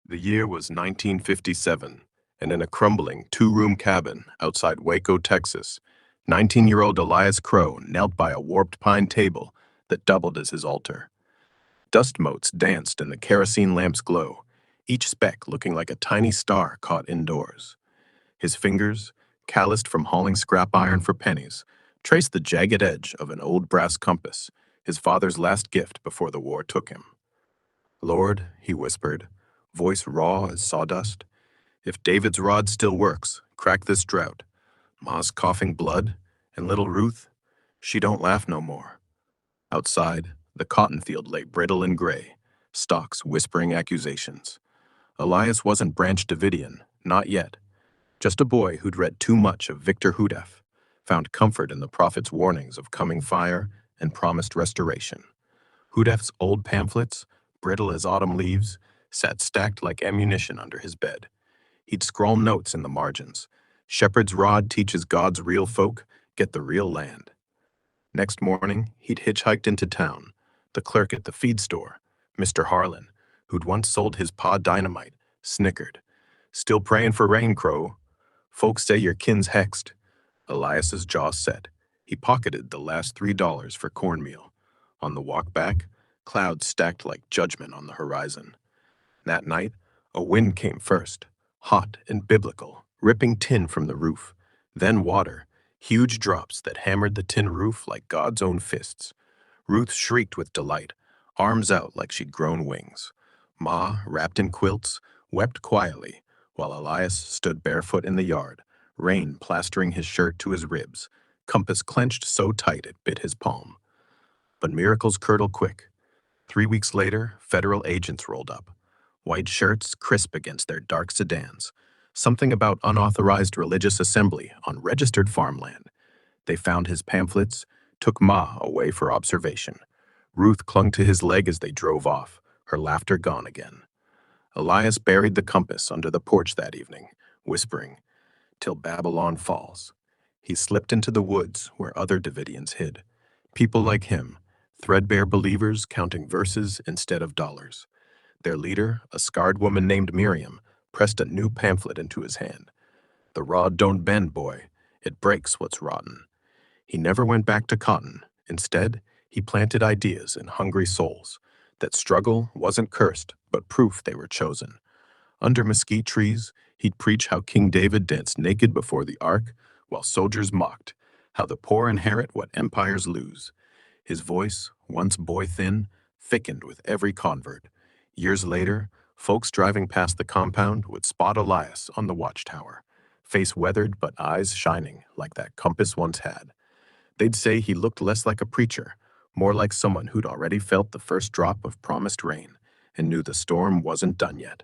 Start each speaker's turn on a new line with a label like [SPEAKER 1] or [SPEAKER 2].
[SPEAKER 1] The year was 1957, and in a crumbling two-room cabin outside Waco, Texas, 19-year-old Elias Crowe knelt by a warped pine table that doubled as his altar. Dust motes danced in the kerosene lamp's glow, each speck looking like a tiny star caught indoors. His fingers, calloused from hauling scrap iron for pennies, traced the jagged edge of an old brass compass, his father's last gift before the war took him. "Lord," he whispered, voice raw as sawdust, "if David's rod still works, crack this drought. Ma's coughing blood, and little Ruth, she don't laugh no more." Outside, the cotton field lay brittle and gray, stalks whispering accusations. Elias wasn't Branch Davidian, not yet. Just a boy who'd read too much of Victor Houteff, found comfort in the prophet's warnings of coming fire and promised restoration. Houteff's old pamphlets, brittle as autumn leaves, sat stacked like ammunition under his bed. He'd scrawl notes in the margins. "Shepherd's rod teaches God's real folk, get the real land." Next morning, he'd hitchhiked into town. The clerk at the feed store, Mr. Harlan, who'd once sold his pa dynamite, snickered. "Still praying for rain, Crow. Folks say your kin's hexed." Elias's jaw set. He pocketed the last $3 for cornmeal. On the walk back, clouds stacked like judgment on the horizon. That night, a wind came first, hot and biblical, ripping tin from the roof. Then water, huge drops that hammered the tin roof like God's own fists. Ruth shrieked with delight, arms out like she'd grown wings. Ma, wrapped in quilts, wept quietly, while Elias stood barefoot in the yard, rain plastering his shirt to his ribs, compass clenched so tight it bit his palm. But miracles curdle quick. 3 weeks later, federal agents rolled up. White shirts crisp against their dark sedans. Something about unauthorized religious assembly on registered farmland. They found his pamphlets, took Ma away for observation. Ruth clung to his leg as they drove off, her laughter gone again. Elias buried the compass under the porch that evening, whispering, "Till Babylon falls." He slipped into the woods where other Davidians hid. People like him, threadbare believers counting verses instead of dollars. Their leader, a scarred woman named Miriam, pressed a new pamphlet into his hand. "The rod don't bend, boy. It breaks what's rotten." He never went back to cotton. Instead, he planted ideas in hungry souls, that struggle wasn't cursed, but proof they were chosen. Under mesquite trees, he'd preach how King David danced naked before the ark, while soldiers mocked, how the poor inherit what empires lose. His voice, once boy-thin, thickened with every convert. Years later, folks driving past the compound would spot Elias on the watchtower, face weathered but eyes shining like that compass once had. They'd say he looked less like a preacher, more like someone who'd already felt the first drop of promised rain and knew the storm wasn't done yet.